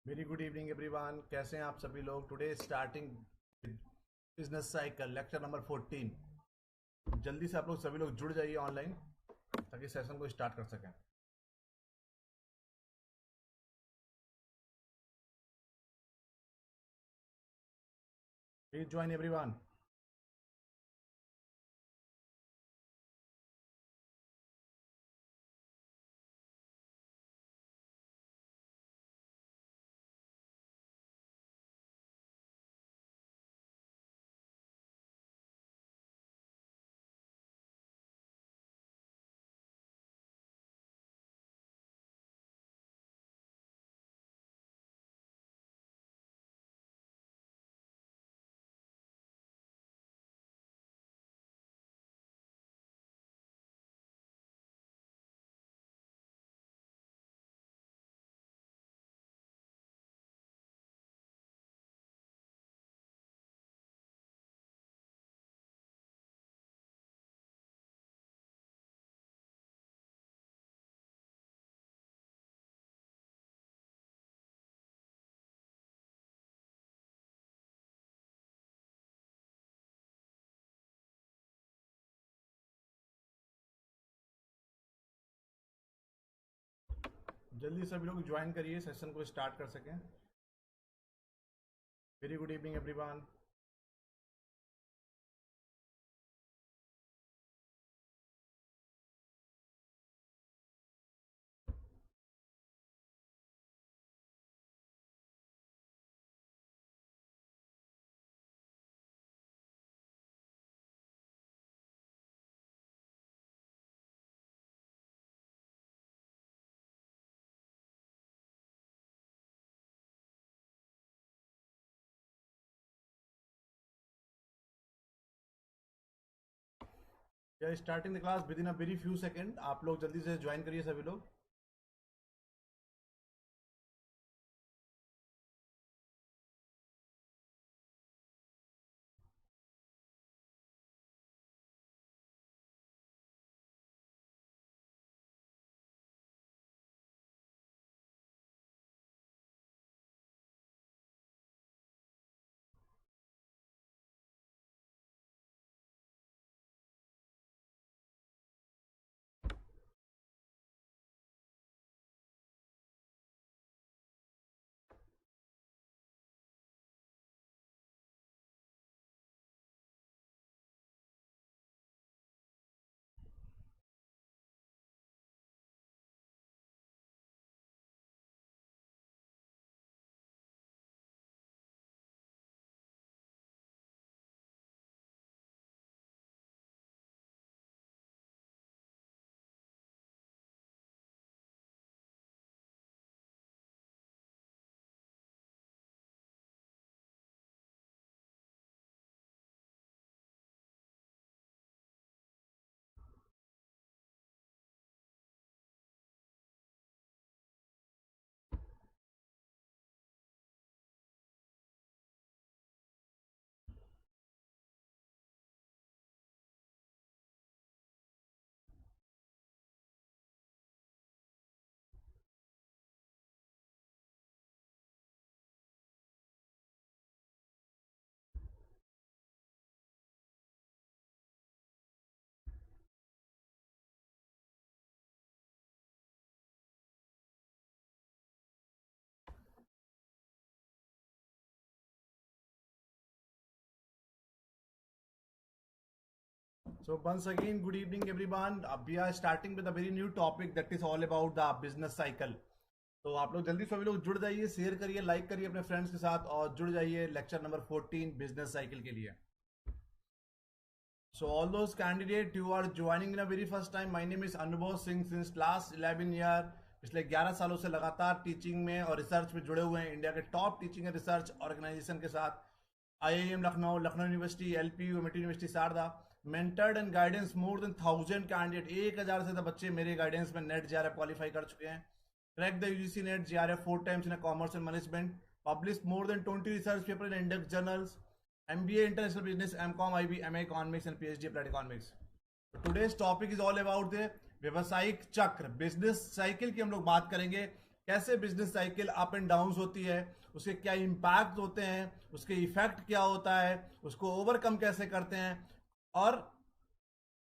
Very good evening everyone, कैसे हैं आप सभी लोग। Today starting business cycle lecture number 14। जल्दी से आप लोग सभी लोग जुड़ जाइए ऑनलाइन ताकि सेशन को स्टार्ट कर सकें। Please join everyone. जल्दी सभी लोग ज्वाइन करिए, सेशन को स्टार्ट कर सकें। Very good evening everyone. Starting the class with in a very few second. आप लोग जल्दी से ज्वाइन करिए सभी लोग। So once again, good evening everyone. We are starting with a very new topic that is all about the business cycle. तो आप लोग जल्दी सभी लोग जुड़ जाइए, शेयर करिए, लाइक करिए अपने फ्रेंड्स के साथ और जुड़ जाइए लेक्चर नंबर 14 बिजनेस साइकिल के लिए। So all those candidates who are joining in a very first time, my name is Anubhav Singh since last 11 year। पिछले 11 सालों से लगातार टीचिंग में और रिसर्च में जुड़े हुए हैं इंडिया के top teaching and research organisation के साथ। IIM Lucknow, Lucknow university, LPU, Amity university Sharda. Mentored and guidance more than 1000 candidate, 1000 से ज्यादा बच्चे मेरे गाइडेंस में नेट JRF क्वालिफाई कर चुके हैं। Crack the UGC net JRF 4 times in a commerce and management, published more than 20 research papers in index journals, MBA International Business, MCOM IB, MA Economics and PhD Applied Economics। तो today's topic is all about the व्यवसायिक चक्र, business cycle की हम लोग बात करेंगे। कैसे business cycle up and down होती है, उसके क्या इम्पैक्ट होते हैं, उसके इफेक्ट क्या होता है, उसको ओवरकम कैसे करते हैं, और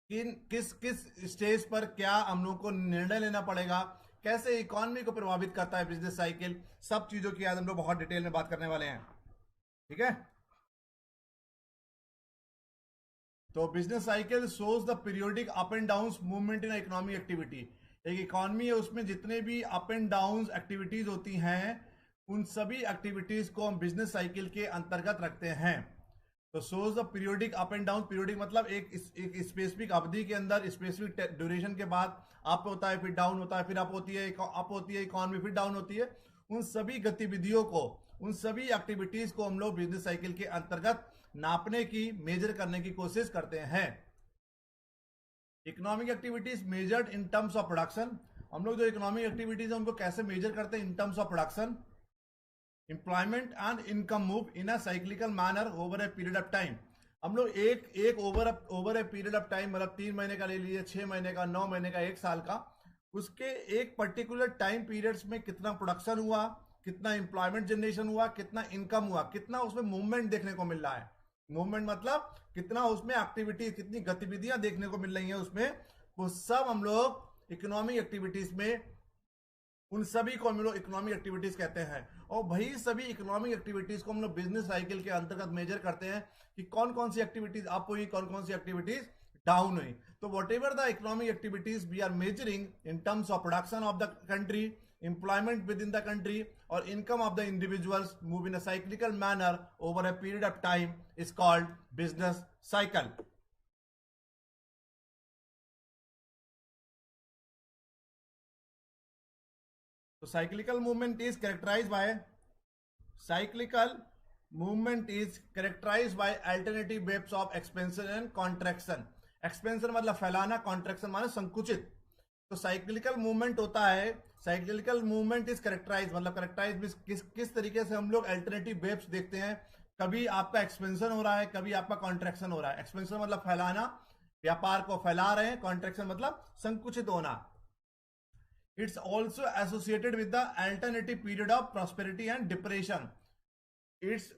किस किस स्टेज पर क्या हम लोग को निर्णय लेना पड़ेगा, कैसे इकोनॉमी को प्रभावित करता है बिजनेस साइकिल, सब चीजों की आज हम लोग बहुत डिटेल में बात करने वाले हैं। ठीक है, तो business cycle shows the periodic up and down movement in economic activity. एक इकोनॉमी है, उसमें जितने भी अप एंड डाउन एक्टिविटीज होती हैं, उन सभी एक्टिविटीज को हम बिजनेस साइकिल के अंतर्गत रखते हैं। तो shows the periodic up and down, periodic मतलब एक स्पेसिफिक अवधि के अंदर स्पेसिफिक ड्यूरेशन के बाद अप होता है, फिर डाउन होता है, फिर अप होती है, इकोनॉमी फिर डाउन होती है। उन सभी गतिविधियों को, उन सभी एक्टिविटीज को हम लोग बिजनेस साइकिल के अंतर्गत नापने की, मेजर करने की कोशिश करते हैं। Economic activities measured in terms of production. हम लोग जो इकोनॉमिक एक्टिविटीज है उनको कैसे मेजर करते हैं? इन terms of production, employment and income move in a cyclical manner over a period of time. हम लोग एक over a period of time, मतलब 3 महीने का ले लीजिए, 6 महीने का, 9 महीने का, 1 साल का, उसके एक पर्टिकुलर टाइम पीरियड्स में कितना प्रोडक्शन हुआ, कितना एम्प्लॉयमेंट जनरेशन हुआ, कितना इनकम हुआ, कितना उसमें मूवमेंट देखने को मिल रहा है। मूवमेंट मतलब कितना उसमें एक्टिविटी, कितनी गतिविधियां देखने को मिल रही हैं उसमें, वो सब हम लोग इकोनॉमिक एक्टिविटीज में, उन सभी को हम लोग इकोनॉमिक एक्टिविटीज कहते हैं। और वही सभी इकोनॉमिक एक्टिविटीज को हम लोग बिजनेस साइकिल के अंतर्गत मेजर करते हैं कि कौन कौन सी एक्टिविटीज अप हुई, कौन कौन सी एक्टिविटीज डाउन हुई। तो whatever the economic activities we are measuring in terms of production of the country, employment within the country, or income of the individuals move in a cyclical manner over a period of time is called business cycle. So cyclical movement is characterized by alternative waves of expansion and contraction. expansion मतलब फैलाना, contraction माने संकुचित। तो cyclical movement होता है, cyclical movement is characterized, मतलब characterized किस तरीके से हम लोग अल्टरनेटिव वेव्स देखते हैं। कभी आपका एक्सपेंशन हो रहा है, कभी आपका कॉन्ट्रैक्शन हो रहा है। एक्सपेंशन मतलब फैलाना, व्यापार को फैला रहे हैं, कॉन्ट्रैक्शन मतलब संकुचित होना। It's also associated with the alternative period of prosperity and depression. It's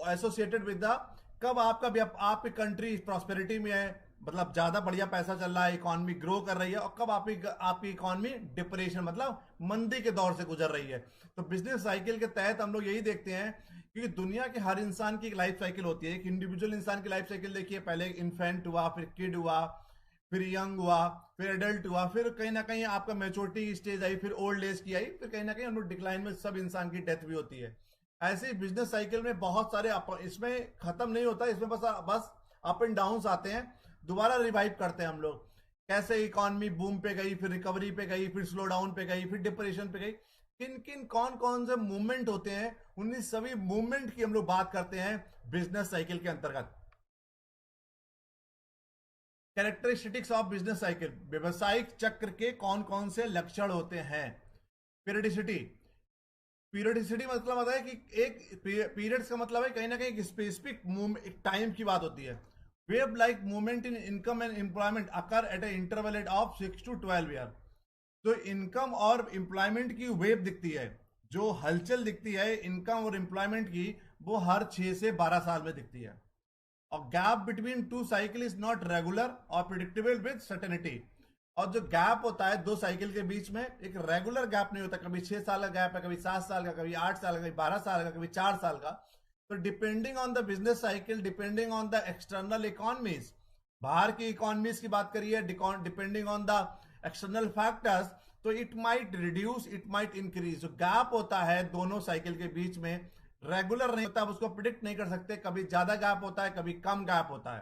associated with the, कब आपकी कंट्री प्रॉस्पेरिटी में है, मतलब ज्यादा बढ़िया पैसा चल रहा है, इकोनॉमी ग्रो कर रही है, और कब आपकी इकोनॉमी डिप्रेशन मतलब मंदी के दौर से गुजर रही है। तो बिजनेस साइकिल के तहत हम लोग यही देखते हैं कि दुनिया के हर इंसान की एक लाइफ साइकिल होती है। एक इंडिविजुअल इंसान की लाइफ साइकिल देखिए, पहले इन्फेंट हुआ, फिर किड हुआ, फिर यंग हुआ, फिर एडल्ट हुआ, फिर कहीं ना कहीं आपका मैच्योरिटी स्टेज आई, फिर ओल्ड एज की आई, फिर कहीं ना कहीं हम लोग डिक्लाइन में सब इंसान की डेथ भी होती है। ऐसे ही बिजनेस साइकिल में बहुत सारे इसमें खत्म नहीं होता, इसमें बस अप एंड डाउन आते हैं, दोबारा रिवाइव करते हैं हम लोग। कैसे इकोनॉमी बूम पे गई, फिर रिकवरी पे गई, फिर स्लो डाउन पे गई, फिर डिप्रेशन पे गई, किन किन कौन कौन से मूवमेंट होते हैं, उन्हीं सभी मूवमेंट की हम लोग बात करते हैं बिजनेस साइकिल के अंतर्गत। कैरेक्टरिस्टिक्स ऑफ बिजनेस साइकिल, व्यवसायिक चक्र के कौन कौन से लक्षण होते हैं। पीरियडिसिटी, पीरियडिसिटी मतलब होता है कि एक पीरियड्स का मतलब है कहीं ना कहीं स्पेसिफिक एक टाइम की बात होती है। Wave like movement in income and employment occur at A interval of 6 to 12 year. तो इनकम और एम्प्लॉयमेंट की वेव दिखती है, जो हलचल दिखती है इनकम और एम्प्लॉयमेंट की, वो हर 6 से 12 साल में दिखती है। और gap between to cycle is not regular और प्रिडिक्टेबल विद सर्टेनिटी। और जो गैप होता है दो साइकिल के बीच में, एक रेगुलर गैप नहीं होता, कभी 6 साल का गैप है, कभी 7 साल का, कभी 8 साल का, कभी 12 साल का, कभी 4 साल का। तो depending on the business cycle, depending on the external economies, बाहर की इकोनॉमीज की बात करिए, depending on the external factors, तो it might reduce, it might increase. जो गैप होता है दोनों साइकिल के बीच में रेगुलर नहीं होता, आप उसको प्रिडिक्ट नहीं कर सकते, कभी ज्यादा गैप होता है, कभी कम गैप होता है।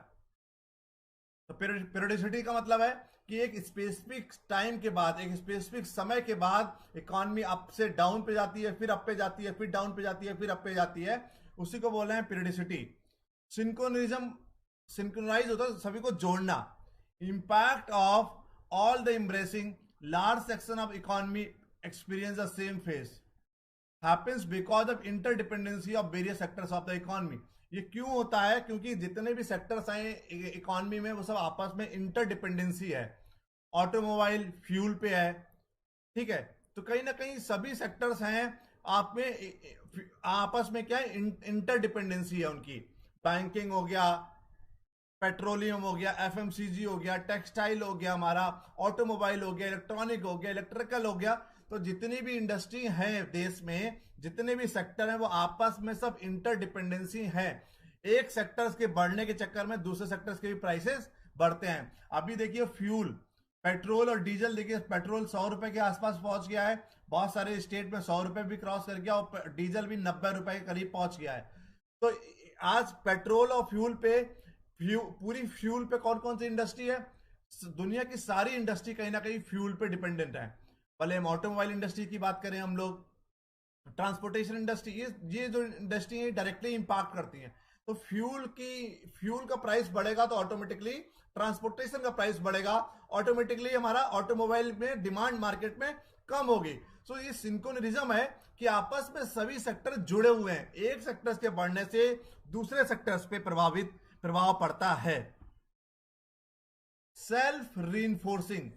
तो पीरियडिसिटी का मतलब है कि एक स्पेसिफिक टाइम के बाद, एक स्पेसिफिक समय के बाद इकोनॉमी अप से डाउन पे जाती है, फिर अप पे जाती है, फिर डाउन पे जाती है, फिर अप पे जाती है, उसी को बोल रहे हैं पीरियडिसिटी। सिंक्रोनिज्म, सिंक्रोनाइज होता है सभी को जोड़ना। Impact of all the embracing large section of economy experience the same phase happens because of interdependency of various sectors of the economy। ये क्यों होता है? क्योंकि जितने भी सेक्टर्स आए इकोनॉमी में वो सब आपस में इंटरडिपेंडेंसी है। ऑटोमोबाइल फ्यूल पे है, ठीक है, तो कहीं ना कहीं सभी सेक्टर्स हैं आप में आपस में क्या है, इंटरडिपेंडेंसी है उनकी। बैंकिंग हो गया, पेट्रोलियम हो गया, एफएमसीजी हो गया, टेक्सटाइल हो गया, हमारा ऑटोमोबाइल हो गया, इलेक्ट्रॉनिक हो गया, इलेक्ट्रिकल हो गया। तो जितनी भी इंडस्ट्री है देश में, जितने भी सेक्टर हैं, वो आपस में सब इंटरडिपेंडेंसी है। एक सेक्टर्स के बढ़ने के चक्कर में दूसरे सेक्टर्स के भी प्राइसेस बढ़ते हैं। अभी देखिए फ्यूल, पेट्रोल और डीजल, देखिए पेट्रोल 100 रुपए के आसपास पहुंच गया है, बहुत सारे स्टेट में 100 रुपए भी क्रॉस कर गया, और डीजल भी 90 रुपए के करीब पहुंच गया है। तो आज पेट्रोल और फ्यूल पे पूरी फ्यूल पे कौन कौन सी इंडस्ट्री है? दुनिया की सारी इंडस्ट्री कहीं ना कहीं फ्यूल पे डिपेंडेंट है। भले हम ऑटोमोबाइल इंडस्ट्री की बात करें, हम लोग ट्रांसपोर्टेशन इंडस्ट्री, ये जो इंडस्ट्री है डायरेक्टली इंपैक्ट करती है। तो फ्यूल का प्राइस बढ़ेगा तो ऑटोमेटिकली ट्रांसपोर्टेशन का प्राइस बढ़ेगा, ऑटोमेटिकली हमारा ऑटोमोबाइल में डिमांड मार्केट में कम होगी। सो ये सिंक्रोनिज्म है कि आपस में सभी सेक्टर जुड़े हुए हैं, एक सेक्टर्स के बढ़ने से दूसरे सेक्टर्स पे प्रभाव पड़ता है। Self reinforcing,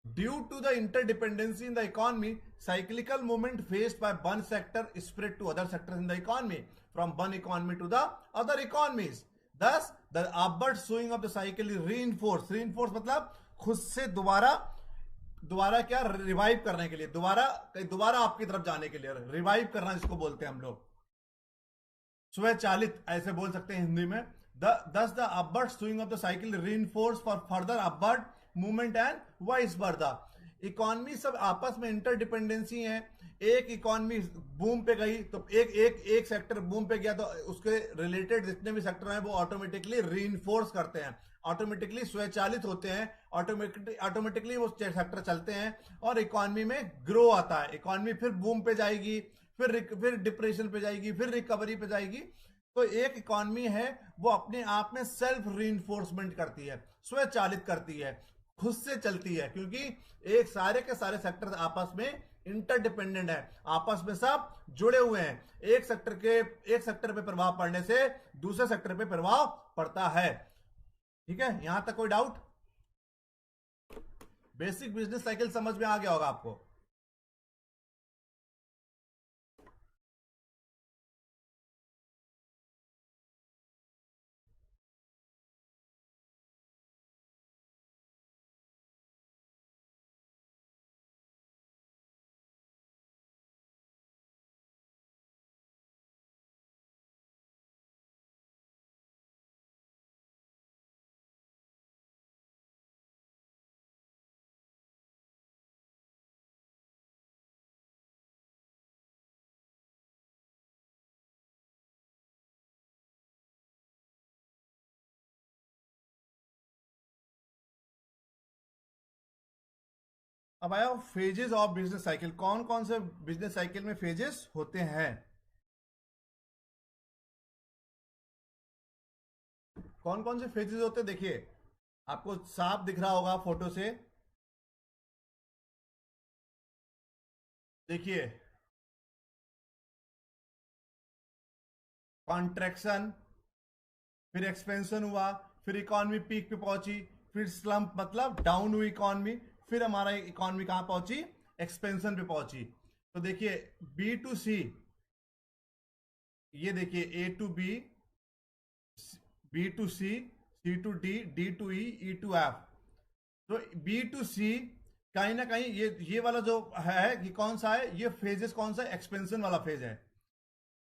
due to the interdependency in the economy, cyclical movement faced by one sector spread to other sectors in the economy, from one economy to the other economies. Thus, the upward swing of the cycle is reinforced. Reinforced मतलब खुद से दोबारा क्या, revive करने के लिए, दोबारा आपकी तरफ जाने के लिए, रिवाइव करना जिसको बोलते हैं हम लोग, स्वचालित ऐसे बोल सकते हैं हिंदी में। Thus the upward swing of the cycle reinforced for further upward movement and vice versa. Economy सब आपस में इंटरडिपेंडेंसी है। एक इकोनॉमी बूम पे गई तो एक सेक्टर बूम पे गया तो उसके रिलेटेड जितने भी सेक्टर हैं वो ऑटोमेटिकली रीइंफोर्स करते हैं, ऑटोमेटिकली स्वचालित होते हैं, ऑटोमेटिकली वो सेक्टर चलते हैं और इकोनॉमी में ग्रो आता है। इकोनॉमी फिर बूम पे जाएगी, फिर डिप्रेशन पे जाएगी, फिर रिकवरी पे जाएगी। तो एक इकोनॉमी है वो अपने आप में सेल्फ रीइंफोर्समेंट करती है, स्वचालित करती है, खुद से चलती है, क्योंकि एक सारे के सारे सेक्टर आपस में इंटरडिपेंडेंट है, आपस में सब जुड़े हुए हैं। एक सेक्टर पे प्रभाव पड़ने से दूसरे सेक्टर पे प्रभाव पड़ता है। ठीक है, यहां तक कोई डाउट? बेसिक बिजनेस साइकिल समझ में आ गया होगा आपको। अब आया फेजेस ऑफ बिजनेस साइकिल। कौन कौन से बिजनेस साइकिल में फेजेस होते हैं? कौन कौन से फेजेस होते हैं देखिए, आपको साफ दिख रहा होगा फोटो से। देखिए, कॉन्ट्रैक्शन, फिर एक्सपेंशन हुआ, फिर इकोनॉमी पीक पे पहुंची, फिर स्लम्प मतलब डाउन हुई इकोनॉमी, फिर हमारा इकोनॉमी कहां पहुंची? एक्सपेंशन पे पहुंची। तो देखिए बी टू सी, ये देखिए A to B, B to C, C to D, D to E to F. तो बी टू सी कहीं ना कहीं ये वाला जो है कि कौन सा है, ये फेजेस कौन सा? एक्सपेंशन वाला फेज है।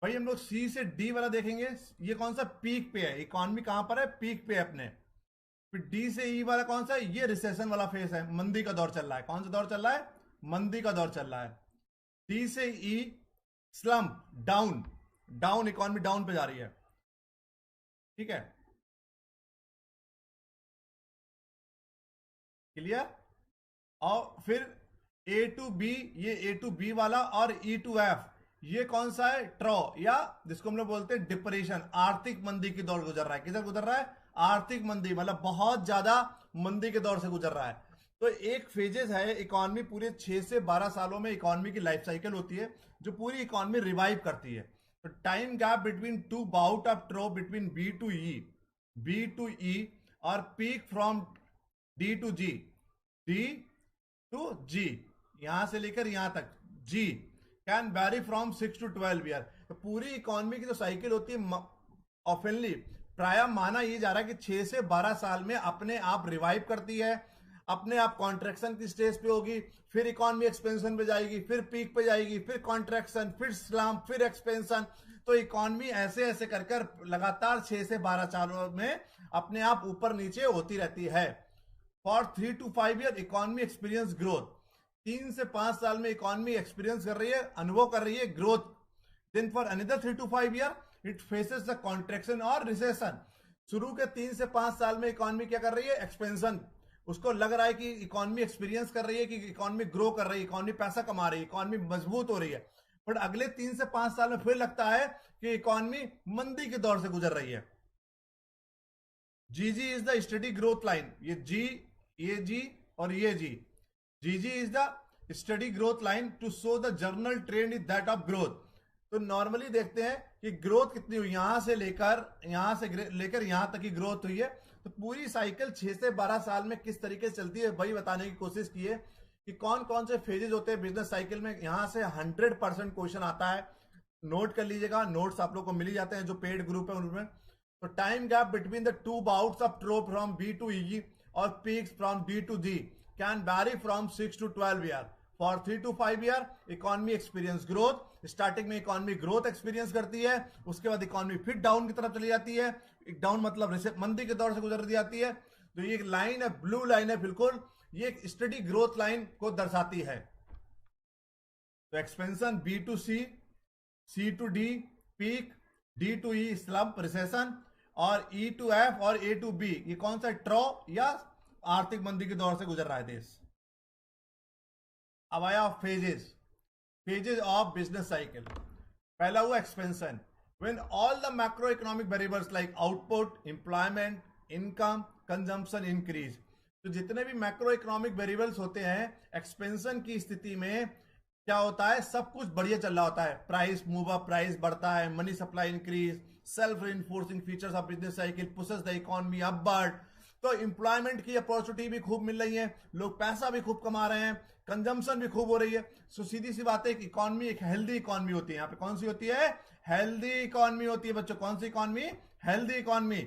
भाई हम लोग सी से डी वाला देखेंगे, ये कौन सा? पीक पे है, इकोनॉमी कहां पर है? पीक पे अपने। फिर डी से ई वाला कौन सा है? ये रिसेशन वाला फेज है, मंदी का दौर चल रहा है। कौन सा दौर चल रहा है? मंदी का दौर चल रहा है। डी से ई स्लम्प, डाउन इकोनॉमी डाउन पे जा रही है। ठीक है, क्लियर? और फिर ए टू बी, ये ए टू बी वाला, और ई टू एफ ये कौन सा है? ट्रॉ, या जिसको हम लोग बोलते हैं डिप्रेशन, आर्थिक मंदी की दौर गुजर रहा है। किधर गुजर रहा है? आर्थिक मंदी, मतलब बहुत ज्यादा मंदी के दौर से गुजर रहा है। तो एक फेजेस है इकोनॉमी, पूरे 6 से 12 सालों में इकोनॉमी की लाइफ साइकिल होती है जो पूरी इकोनॉमी रिवाइव करती है। तो time gap between two bout of trough between B to E और peak from D to G, D to G, यहां से लेकर यहां तक, G can vary from 6 to 12 year. तो पूरी इकोनॉमी की जो साइकिल होती है ऑफनली प्राय माना ये जा रहा है कि 6 से 12 साल में अपने आप रिवाइव करती है, अपने आप कॉन्ट्रैक्शन की स्टेज पे होगी, फिर इकोनॉमी एक्सपेंशन पे जाएगी, फिर पीक पे जाएगी, फिर कॉन्ट्रैक्शन, फिर स्लम्प, फिर एक्सपेंशन। तो इकोनॉमी ऐसे ऐसे कर कर लगातार 6 से 12 सालों में अपने आप ऊपर नीचे होती रहती है। For 3 to 5 year economy experience growth, 3 से 5 साल में इकोनॉमी एक्सपीरियंस कर रही है, अनुभव कर रही है growth. Then for another 3 to 5 year it faces the contraction और रिसेशन। शुरू के 3 से 5 साल में इकोनॉमी क्या कर रही है, एक्सपेंशन, उसको लग रहा है कि इकोनॉमी एक्सपीरियंस कर रही है, कि इकोनॉमी ग्रो कर रही है, इकोनॉमी पैसा कमा रही है, इकोनॉमी मजबूत हो रही है। बट अगले 3 से 5 साल में फिर लगता है कि इकोनॉमी मंदी के दौर से गुजर रही है। GG is the steady growth line, ये जी और ये GG is the steady growth line to show the general trend is that of growth. तो नॉर्मली देखते हैं कि ग्रोथ कितनी हुई, यहां से लेकर यहां तक की ग्रोथ हुई है। तो पूरी साइकिल 6 से 12 साल में किस तरीके से चलती है वही बताने की कोशिश की है कि कौन कौन से फेजेज होते हैं बिजनेस साइकिल में। यहां से 100% क्वेश्चन आता है, नोट कर लीजिएगा, नोट्स आप लोग को मिल ही जाते हैं जो पेड ग्रुप है उनमें। तो time gap between the two bouts of trough from B to E और peaks from D to G can vary from 6 to 12 year. For 3 to 5 year economy experience growth, starting में economy growth experience करती है, उसके बाद economy फिर down की तरफ चली जाती है, डाउन मतलब मंदी के दौर से गुजर जाती है। तो ये एक लाइन है, ब्लू लाइन है बिल्कुल, ये एक स्टडी ग्रोथ लाइन को दर्शाती है। तो expansion B to C to D peak, D to E slump recession, और ई टू एफ और ए टू बी ये कौन सा ट्रॉ या आर्थिक मंदी के दौर से गुजर रहा है देश। अब आया फेजेस ऑफ बिजनेस साइकिल। पहला हुआ expansion, when all the macro economic variables like output, employment, income, consumption increase. तो जितने भी मैक्रो इकोनॉमिक वेरिएबल्स होते हैं, एक्सपेंशन की स्थिति में क्या होता है, सब कुछ बढ़िया चल रहा होता है, प्राइस मूव अप, प्राइस बढ़ता है, money supply increase, self reinforcing features of business cycle pushes the economy upward. तो एम्प्लॉयमेंट की अपॉर्चुनिटी भी खूब मिल रही है, लोग पैसा भी खूब कमा रहे हैं, कंजम्पशन भी खूब हो रही है। सो सीधी सी बात है कि इकोनॉमी एक हेल्दी इकोनॉमी होती है। यहाँ पे कौन सी होती है, हेल्दी इकोनॉमी होती है बच्चों। कौन सी इकोनॉमी, हेल्दी इकोनॉमी।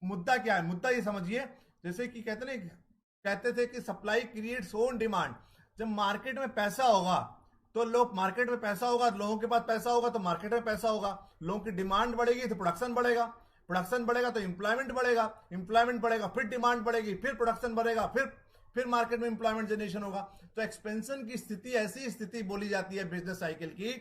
मुद्दा क्या है, मुद्दा ये समझिए, जैसे कि कहते थे कि सप्लाई क्रिएट्स ओन डिमांड। जब मार्केट में पैसा होगा तो मार्केट में पैसा होगा, लोगों के पास पैसा होगा तो मार्केट में पैसा होगा, लोगों की डिमांड बढ़ेगी तो प्रोडक्शन बढ़ेगा, प्रोडक्शन बढ़ेगा तो एम्प्लॉयमेंट बढ़ेगा, एम्प्लॉयमेंट बढ़ेगा फिर डिमांड बढ़ेगी, फिर प्रोडक्शन बढ़ेगा, फिर मार्केट में एम्प्लॉयमेंट जनरेशन होगा। तो एक्सपेंशन की स्थिति ऐसी स्थिति बोली जाती है बिजनेस साइकिल की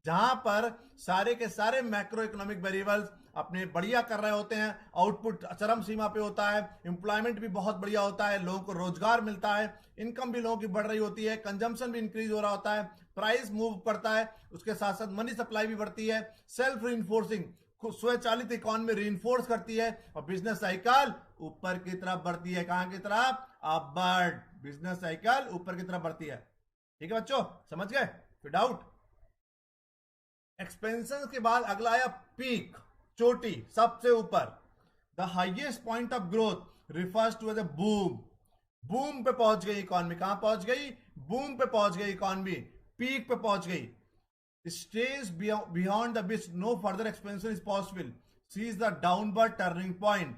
जहां पर सारे के सारे मैक्रो इकोनॉमिक वेरिएबल्स अपने बढ़िया कर रहे होते हैं, आउटपुट चरम सीमा पे होता है, एम्प्लॉयमेंट भी बहुत बढ़िया होता है, लोगों को रोजगार मिलता है, इनकम भी लोगों की बढ़ रही होती है, कंजम्पशन भी इंक्रीज हो रहा होता है, प्राइस मूव करता है, उसके साथ साथ मनी सप्लाई भी बढ़ती है, सेल्फ रिइंफोर्सिंग स्वचालित इकोनॉमी रिइंफोर्स करती है, और बिजनेस साइकिल ऊपर की तरफ बढ़ती है। कहां की तरफ, अपवर्ड। बिजनेस साइकिल ऊपर की तरफ बढ़ती है। ठीक है बच्चों, समझ गए, फिर डाउट। एक्सपेंशन के बाद अगला आया पीक, चोटी, सबसे ऊपर। The highest point of growth refers to as a boom. Boom पे पहुंच गई इकोनॉमी, कहां पहुंच गई, बूम पे पहुंच गई इकोनॉमी, पीक पे पहुंच गई। Stage beyond the which no further expansion is possible, C is the downward turning point.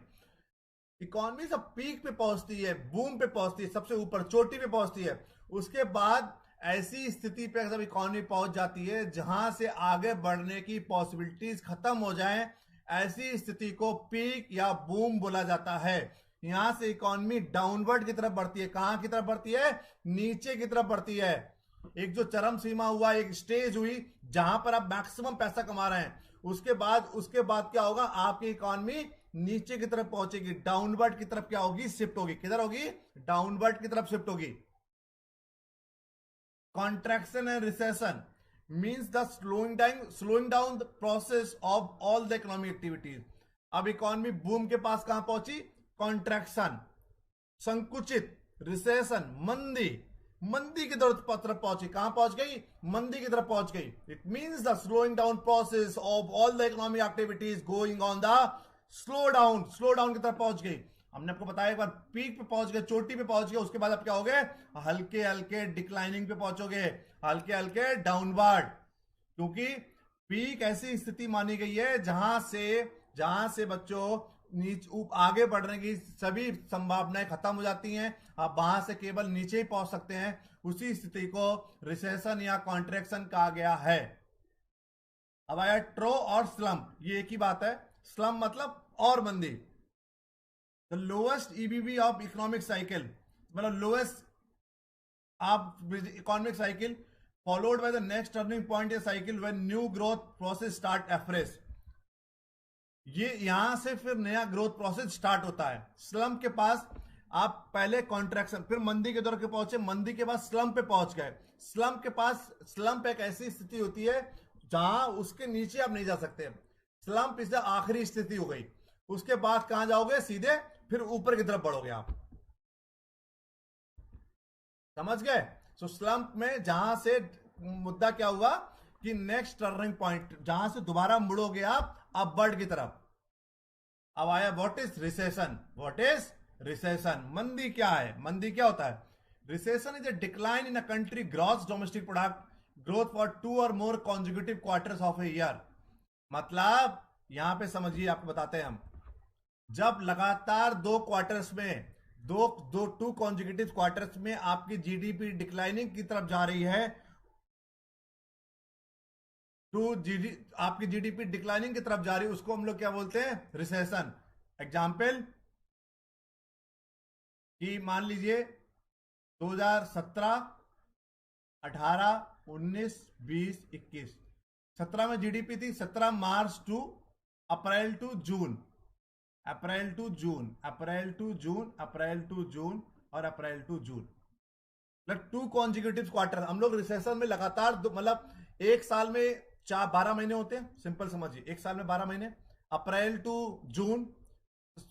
Economy सब पीक पे पहुंचती है, बूम पे पहुंचती है, सबसे ऊपर चोटी पे पहुंचती है, उसके बाद ऐसी स्थिति पे जब इकोनॉमी पहुंच जाती है जहां से आगे बढ़ने की पॉसिबिलिटीज खत्म हो जाएं, ऐसी स्थिति को पीक या बूम बोला जाता है। यहां से इकोनॉमी डाउनवर्ड की तरफ बढ़ती है। कहां की तरफ बढ़ती है, नीचे की तरफ बढ़ती है। एक जो चरम सीमा हुआ, एक स्टेज हुई जहां पर आप मैक्सिमम पैसा कमा रहे हैं, उसके बाद क्या होगा, आपकी इकोनॉमी नीचे की तरफ पहुंचेगी, डाउनवर्ड की तरफ क्या होगी, शिफ्ट होगी। किधर होगी, डाउनवर्ड की तरफ शिफ्ट होगी। Contraction and recession means the slowing down the process of all the economic activities. अब इकोनॉमी बूम के पास कहां पहुंची, कॉन्ट्रैक्शन, संकुचित, रिसेशन, मंदी की तरफ पहुंची। कहां पहुंच गई, मंदी की तरफ पहुंच गई। It means the slowing down process of all the economic activities going on the slow down की तरफ पहुंच गई। हमने आपको बताया एक बार पीक पे पहुंच गए, चोटी पे पहुंच गए, उसके बाद आप क्या हो गए, हल्के हल्के डिक्लाइनिंग पे पहुंचोगे, हल्के हल्के डाउनवर्ड। क्योंकि पीक ऐसी स्थिति मानी गई है जहां से बच्चों आगे बढ़ने की सभी संभावनाएं खत्म हो जाती हैं, आप वहां से केवल नीचे ही पहुंच सकते हैं। उसी स्थिति को रिसेशन या कॉन्ट्रैक्शन कहा गया है। अब आया ट्रो और स्लम्प, ये एक ही बात है। स्लम्प मतलब और मंदी। The lowest EBV of economic cycle, मतलब लोएस्ट आप economic cycle followed by the next turning point A cycle when new growth process start afresh. ये यहां से फिर नया ग्रोथ प्रोसेस स्टार्ट होता है। स्लम्प के पास आप पहले कॉन्ट्रैक्शन, फिर मंदी के दौर के पहुंचे, मंदी के बाद स्लम्प पे पहुंच गए। स्लम्प के पास, स्लम्प एक ऐसी स्थिति होती है जहां उसके नीचे आप नहीं जा सकते। स्लम्प इससे आखिरी स्थिति हो गई। उसके बाद कहां जाओगे, सीधे फिर ऊपर की तरफ बढ़ोगे आप, समझ गए। सो स्लम्प में जहां से मुद्दा क्या हुआ कि नेक्स्ट टर्निंग पॉइंट, जहां से दोबारा मुड़ोगे आप अपवर्ड की तरफ। अब आया what is recession. What is recession, मंदी क्या है, मंदी क्या होता है। Recession is a decline in a country gross domestic product growth for 2 और more consecutive quarters of a year. मतलब यहां पे समझिए, आपको बताते हैं हम, जब लगातार 2 क्वार्टर्स में, टू कॉन्जिक्यूटिव क्वार्टर्स में आपकी जीडीपी डिक्लाइनिंग की तरफ जा रही है, आपकी जीडीपी डिक्लाइनिंग की तरफ जा रही है, उसको हम लोग क्या बोलते हैं, रिसेशन। एग्जाम्पल कि मान लीजिए 2017, 18, 19, 20, 21, 17 में जीडीपी थी 17 March to April to June, April to June, April to June, April to June और अप्रैल टू जून, मतलब 2 कॉन्जिक्यूटिव क्वार्टर। हम लोग रिसेशन में लगातार मतलब एक साल में 12 महीने होते हैं, सिंपल समझिए, एक साल में 12 महीने, अप्रैल टू जून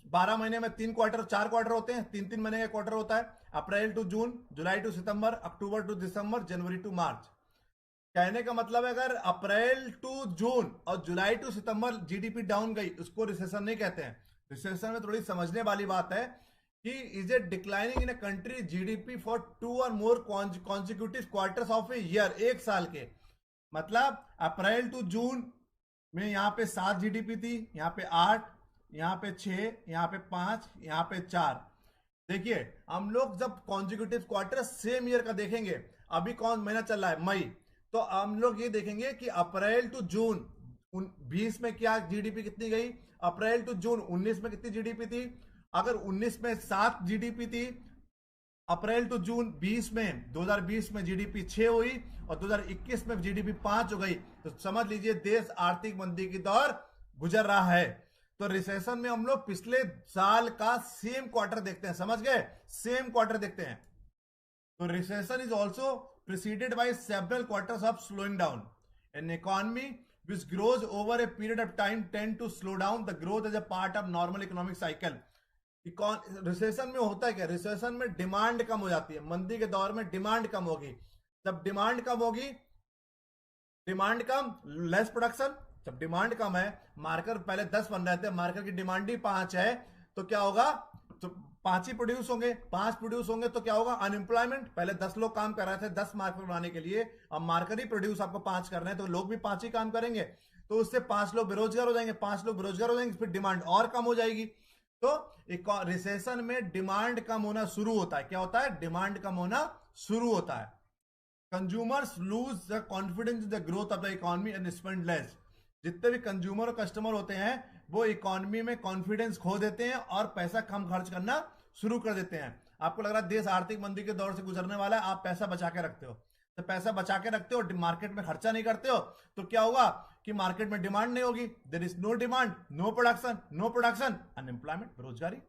12 महीने में 3 क्वार्टर, 4 क्वार्टर होते हैं, 3-3 महीने का क्वार्टर होता है। April to June, July to September, October to December, January to March. कहने का मतलब है अगर अप्रैल टू जून और July to September GDP down गई, उसको रिसेशन नहीं कहते हैं। रिसेशन में थोड़ी समझने वाली बात है कि is a declining in a country GDP for 2 और more consecutive quarters of a year, एक साल के। मतलब अप्रैल टू जून में यहां पे 7 जीडीपी थी, यहां पे 8, यहां पे 6, यहां पे 5, यहां पे 4। देखिए हम लोग जब कॉन्जिक्यूटिव क्वार्टर सेम ईयर का देखेंगे, अभी कौन महीना चल रहा है, मई, तो हम लोग ये देखेंगे कि अप्रैल टू जून 20 में क्या जीडीपी कितनी गई, अप्रैल टू जून 19 में कितनी जीडीपी थी। अगर 19 में 7 जीडीपी थी, अप्रैल टू जून 20 में 2020 में जीडीपी 6 हुई और 2021 में जीडीपी 5 हो गई, तो समझ लीजिए देश आर्थिक मंदी की दौर गुजर रहा है। तो रिसेशन में हम लोग पिछले साल का सेम क्वार्टर देखते हैं, समझ गए, सेम क्वार्टर देखते हैं। तो recession is also preceded by several quarters of slowing down. An economy which grows over a period of time tend to slow down the growth as a part of normal economic cycle। Recession में होता है क्या, recession में demand कम हो जाती है, मंदी के दौर में डिमांड कम होगी। जब डिमांड कम होगी, डिमांड कम, लेस प्रोडक्शन। जब डिमांड कम है, मार्कर पहले 10 बन रहे थे, मार्कर की डिमांड ही 5 है, तो क्या होगा, तो 5 ही प्रोड्यूस होंगे, 5 प्रोड्यूस होंगे तो क्या होगा, अनएम्प्लॉयमेंट। पहले 10 लोग काम कर रहे थे 10 मार्कर बनाने के लिए, अब मार्कर ही प्रोड्यूस आपको 5 कर रहे हैं, तो लोग भी 5 ही काम करेंगे, तो उससे 5 लोग बेरोजगार हो जाएंगे, 5 लोग बेरोजगार हो जाएंगे, फिर डिमांड और कम हो जाएगी। तो रिसेशन में डिमांड कम होना शुरू होता है। क्या होता है, डिमांड कम होना शुरू होता है। Consumers lose the confidence in the growth of the economy and spend less. जितने भी कंज्यूमर और कस्टमर होते हैं वो इकोनॉमी में कॉन्फिडेंस खो देते हैं और पैसा कम खर्च करना शुरू कर देते हैं। आपको लग रहा है देश आर्थिक मंदी के दौर से गुजरने वाला है, आप पैसा बचा के रखते हो, तो पैसा बचा के रखते हो, मार्केट में खर्चा नहीं करते हो, तो क्या होगा कि मार्केट में डिमांड नहीं होगी, there is no demand, no production, no production, unemployment, बेरोजगारी।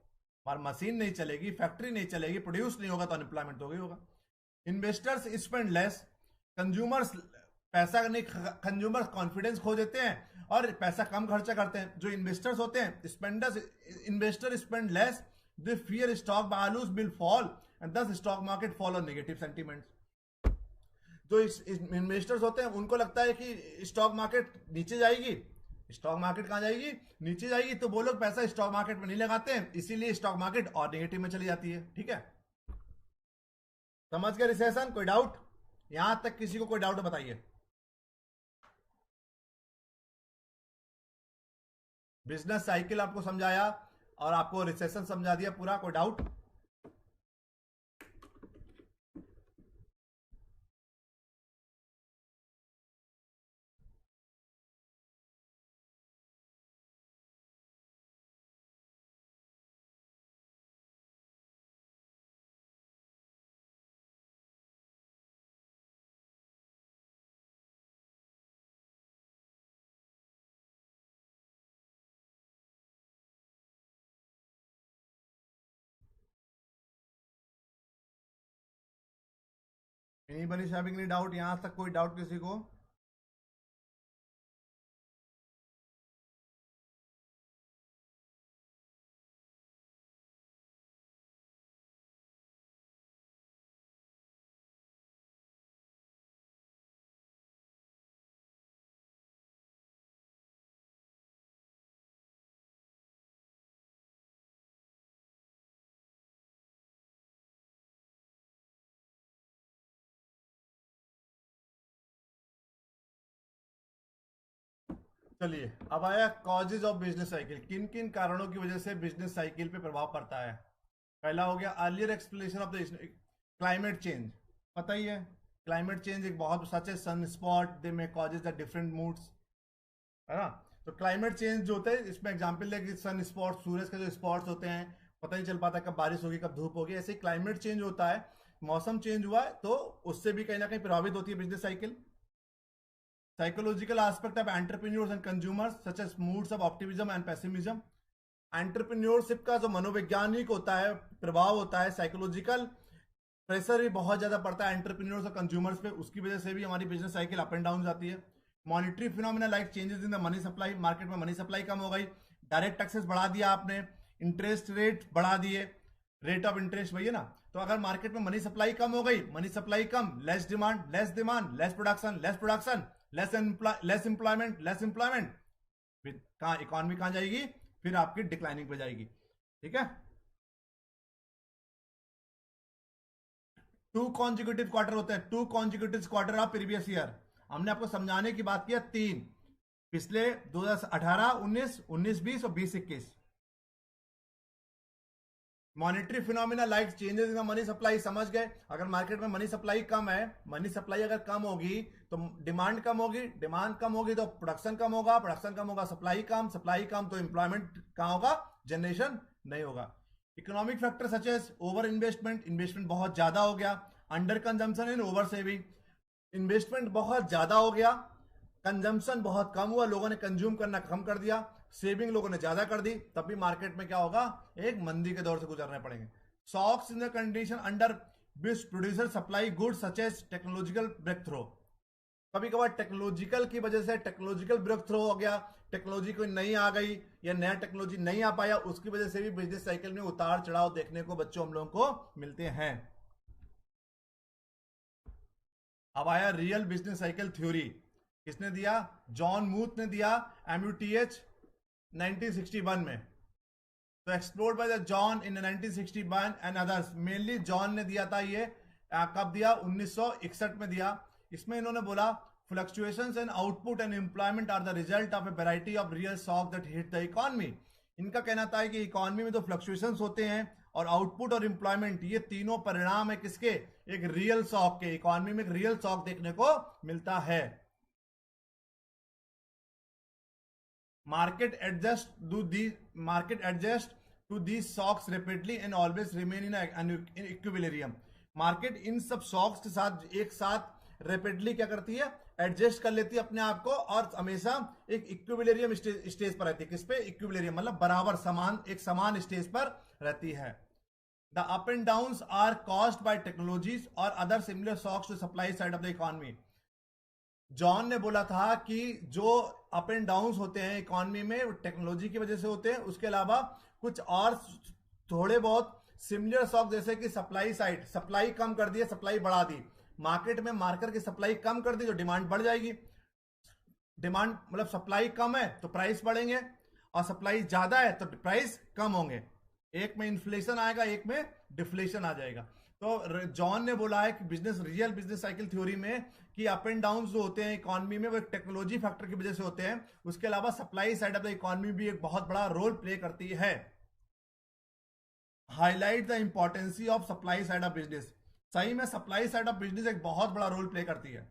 और मशीन नहीं चलेगी, फैक्ट्री नहीं चलेगी, प्रोड्यूस नहीं होगा, तो अनएम्प्लॉयमेंट तो होगा। इन्वेस्टर्स स्पेंड लेस, कंज्यूमर्स पैसा नहीं, कंज्यूमर्स कॉन्फिडेंस खो देते हैं और पैसा कम खर्चा करते हैं। जो इन्वेस्टर्स होते हैं, spenders, investor spend less, they fear stock values will fall and thus stock market fall on negative sentiments. जो इन्वेस्टर्स होते हैं उनको लगता है कि स्टॉक मार्केट नीचे जाएगी, स्टॉक मार्केट कहां जाएगी? नीचे जाएगी। तो वो लोग पैसा स्टॉक मार्केट में नहीं लगाते हैं, इसीलिए स्टॉक मार्केट और नेगेटिव में चली जाती है। ठीक है, समझ गए रिसेशन? कोई डाउट? यहां तक किसी को कोई डाउट बताइए। बिजनेस साइकिल आपको समझाया और आपको रिसेशन समझा दिया पूरा। कोई डाउट? नहीं बनी शॉपिंग नहीं डाउट? यहां तक कोई डाउट किसी को? चलिए, अब आया कॉजेज ऑफ बिजनेस साइकिल। किन किन कारणों की वजह से बिजनेस साइकिल पे प्रभाव पड़ता है? पहला हो गया earlier explanation of the climate change. पता ही है क्लाइमेट चेंज एक बहुत सच है। सन स्पॉट दे में कॉजेज द डिफरेंट मूड्स, है ना? तो क्लाइमेट चेंज जो होता है, इसमें एग्जांपल है कि सन स्पॉट, सूरज के जो स्पॉट्स होते हैं, पता नहीं चल पाता कब बारिश होगी कब धूप होगी। ऐसे ही क्लाइमेट चेंज होता है, मौसम चेंज हुआ है तो उससे भी कहीं ना कहीं प्रभावित होती है business cycle. Psychological aspect of entrepreneurs and consumers such as moods of optimism and pessimism। Entrepreneurship का जो मनोवैज्ञानिक होता है प्रभाव होता है, साइकोलॉजिकल प्रेशर भी बहुत ज्यादा पड़ता है एंटरप्रेन्योर्स और कंज्यूमर्स पे, उसकी वजह से भी हमारी business cycle up and down जाती है। Monetary phenomena like changes in the money supply, market में मनी सप्लाई कम हो गई, डायरेक्ट टैक्सेस बढ़ा दिया आपने, इंटरेस्ट रेट बढ़ा दिए, रेट ऑफ इंटरेस्ट भैया ना। तो अगर मार्केट में मनी सप्लाई कम हो गई, मनी सप्लाई कम, less demand, less demand, less production, less production, less employment, less employment, फिर कहां इकोनॉमी कहां जाएगी? फिर आपकी डिक्लाइनिंग पे जाएगी। ठीक है, 2 कॉन्जिक्यूटिव क्वार्टर होते हैं, 2 consecutive quarter of previous year. हमने आपको समझाने की बात किया 3, पिछले 2018, 19, 19-20 और 20-21। Monetary phenomena like changes in money supply, समझ गए? अगर मार्केट में मनी सप्लाई कम है, मनी सप्लाई अगर कम होगी तो डिमांड कम होगी, डिमांड कम होगी तो प्रोडक्शन कम होगा, प्रोडक्शन कम होगा सप्लाई कम, सप्लाई कम तो एम्प्लॉयमेंट कहां होगा? जनरेशन नहीं होगा। Economic factor such as over investment, investment बहुत ज्यादा हो गया, under consumption and over saving, investment बहुत ज्यादा हो गया, कंजम्पशन बहुत कम हुआ, लोगों ने कंज्यूम करना कम कर दिया, सेविंग लोगों ने ज्यादा कर दी, तब भी मार्केट में क्या होगा? एक मंदी के दौर से गुजरने पड़ेंगे। Shocks in the condition under which producer supply goods such as technological breakthrough, कभी कभार टेक्नोलॉजिकल की वजह से टेक्नोलॉजिकल ब्रेक थ्रो हो गया, टेक्नोलॉजी कोई नई आ गई या नया टेक्नोलॉजी नहीं आ पाया, उसकी वजह से भी बिजनेस साइकिल में उतार चढ़ाव देखने को बच्चों हम लोगों को मिलते हैं। अब आया रियल बिजनेस साइकिल थ्योरी। किसने दिया? जॉन मूथ ने दिया, MUTH 1961 में। तो explored by the John in 1961 and others, mainly John ने दिया था ये। कब दिया? 1961 में दिया। इसमें इन्होंने बोला fluctuations in output and employment are the result of a variety of real shock that hit the economy. इनका कहना था कि इकोनॉमी में तो फ्लक्चुएशंस होते हैं और आउटपुट और एम्प्लॉयमेंट, ये तीनों परिणाम है किसके? एक रियल शॉक के। इकोनॉमी में एक रियल शॉक देखने को मिलता है। Market adjust to these shocks rapidly and always remain in an equilibrium। Market in सब शॉक्स के साथ एक साथ रैपिडली क्या करती है? एडजस्ट कर लेती है अपने आप को और हमेशा एक इक्विलिब्रियम स्टेज पर रहती है। किस पे? इक्विलिब्रियम, मतलब बराबर, समान, एक समान स्टेज पर रहती है। The up and downs are caused by technologies और other similar shocks to supply side of the economy. John ने बोला था कि जो अप एंड डाउन होते हैं इकोनॉमी में टेक्नोलॉजी की वजह से होते हैं, उसके अलावा कुछ और थोड़े बहुत सिमिलर शॉक, जैसे कि सप्लाई साइड, सप्लाई कम कर दी, सप्लाई बढ़ा दी, मार्केट में मार्कर की सप्लाई कम कर दी तो डिमांड बढ़ जाएगी, डिमांड मतलब सप्लाई कम है तो प्राइस बढ़ेंगे, और सप्लाई ज्यादा है तो प्राइस कम होंगे। एक में इन्फ्लेशन आएगा, एक में डिफ्लेशन आ जाएगा। तो जॉन ने बोला है कि रियल बिजनेस साइकिल थ्योरी में कि अप एंड डाउन जो होते हैं इकोनॉमी में वो एक टेक्नोलॉजी फैक्टर की वजह से होते हैं, उसके अलावा supply side of the economy भी एक बहुत बड़ा रोल प्ले करती है। Highlight the importancy of supply side of business. सही में सप्लाई साइड ऑफ बिजनेस एक बहुत बड़ा रोल प्ले करती है।